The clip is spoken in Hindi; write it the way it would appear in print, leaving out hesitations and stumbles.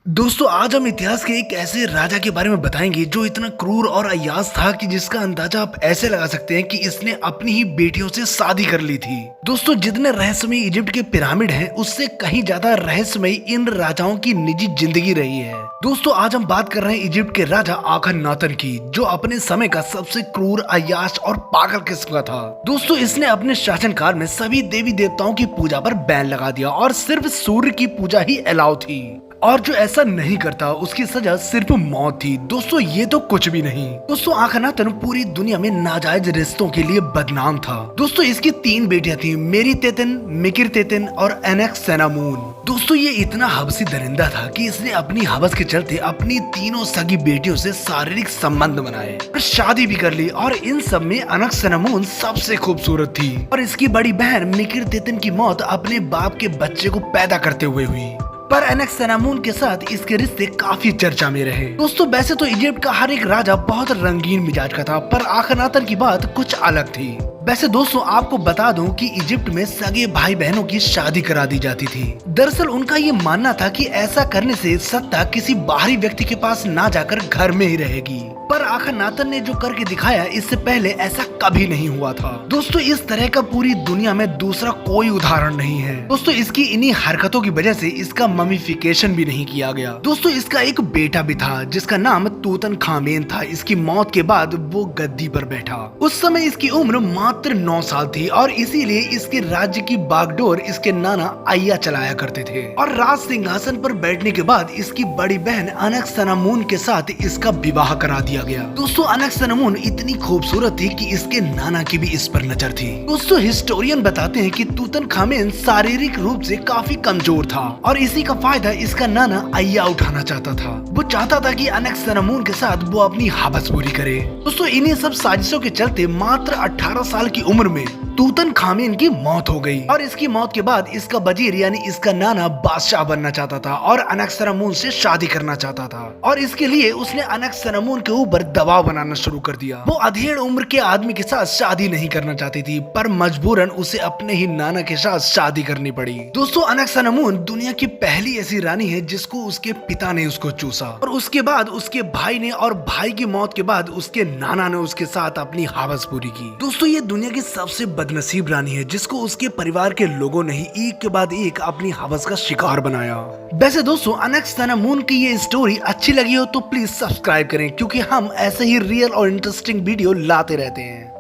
दोस्तों आज हम इतिहास के एक ऐसे राजा के बारे में बताएंगे जो इतना क्रूर और अय्याज था कि जिसका अंदाजा आप ऐसे लगा सकते हैं कि इसने अपनी ही बेटियों से शादी कर ली थी। दोस्तों जितने रहस्यमयी इजिप्ट के पिरामिड हैं उससे कहीं ज्यादा रहस्यमयी इन राजाओं की निजी जिंदगी रही है। दोस्तों आज हम बात कर रहे हैं इजिप्ट के राजा आखननातन की, जो अपने समय का सबसे क्रूर, अय्याज और पागल किस्म का था। दोस्तों इसने अपने शासनकाल में सभी देवी देवताओं की पूजा पर बैन लगा दिया और सिर्फ सूर्य की पूजा ही अलाउ थी, और जो ऐसा नहीं करता उसकी सजा सिर्फ मौत थी। दोस्तों ये तो कुछ भी नहीं। दोस्तों आखनातन पूरी दुनिया में नाजायज रिश्तों के लिए बदनाम था। दोस्तों इसकी 3 बेटियां थी, मेरी तेतन, मिकिर तेतन और एनेक्सेनामून। दोस्तों ये इतना हवसी दरिंदा था कि इसने अपनी हवस के चलते अपनी तीनों सगी बेटियों से शारीरिक संबंध बनाए और शादी भी कर ली, और इन सब में एनेक्सेनामून सबसे खूबसूरत थी। और इसकी बड़ी बहन मिकिर तेतन की मौत अपने बाप के बच्चे को पैदा करते हुए हुई, पर एनेक्सेनामून के साथ इसके रिश्ते काफी चर्चा में रहे। दोस्तों वैसे तो इजिप्ट का हर एक राजा बहुत रंगीन मिजाज का था, पर आखनातन की बात कुछ अलग थी। वैसे दोस्तों आपको बता दूं कि इजिप्ट में सगे भाई बहनों की शादी करा दी जाती थी। दरअसल उनका ये मानना था कि ऐसा करने से सत्ता किसी बाहरी व्यक्ति के पास ना जाकर घर में ही रहेगी, पर आखनातन ने जो करके दिखाया इससे पहले ऐसा कभी नहीं हुआ था। दोस्तों इस तरह का पूरी दुनिया में दूसरा कोई उदाहरण नहीं है। दोस्तों इसकी इन्हीं हरकतों की वजह से इसका ममीफिकेशन भी नहीं किया गया। दोस्तों इसका एक बेटा भी था जिसका नाम तूतनखामेन था। इसकी मौत के बाद वो गद्दी पर बैठा। उस समय इसकी उम्र मात्र 9 साल थी और इसीलिए इसके राज्य की बागडोर इसके नाना अय्या चलाया करते थे। और राज सिंहासन पर बैठने के बाद इसकी बड़ी बहन एनेक्सेनामून के साथ इसका विवाह करा दिया गया। दोस्तों एनेक्सेनामून इतनी खूबसूरत थी कि इसके नाना की भी इस पर नजर थी। दोस्तों हिस्टोरियन बताते हैं कि तूतनखामेन शारीरिक रूप से काफी कमजोर था और इसी का फायदा इसका नाना अय्या उठाना चाहता था। वो चाहता था कि एनेक्सेनामून के साथ वो अपनी हवस पूरी करे। दोस्तों इन्हीं सब साजिशों के चलते मात्र 18 साल की उम्र में तूतनखामेन की मौत हो गई, और इसकी मौत के बाद इसका वजीर यानी इसका नाना बादशाह बनना चाहता था और एनेक्सेनामून से शादी करना चाहता था, और इसके लिए उसने एनेक्सेनामून के ऊपर दबाव बनाना शुरू कर दिया। वो अधेड़ उम्र के आदमी के साथ शादी नहीं करना चाहती थी, पर मजबूरन उसे अपने ही नाना के साथ शादी करनी पड़ी। दोस्तों एनेक्सेनामून दुनिया की पहली ऐसी रानी है जिसको उसके पिता ने उसको चूसा, और उसके बाद उसके भाई ने, और भाई की मौत के बाद उसके नाना ने उसके साथ अपनी हवस पूरी की। दोस्तों ये दुनिया की सबसे बदनसीब रानी है जिसको उसके परिवार के लोगों ने ही एक के बाद एक अपनी हवस का शिकार बनाया। वैसे दोस्तों एनेक्सेनामून की ये स्टोरी अच्छी लगी हो तो प्लीज सब्सक्राइब करें, क्योंकि हम ऐसे ही रियल और इंटरेस्टिंग वीडियो लाते रहते हैं।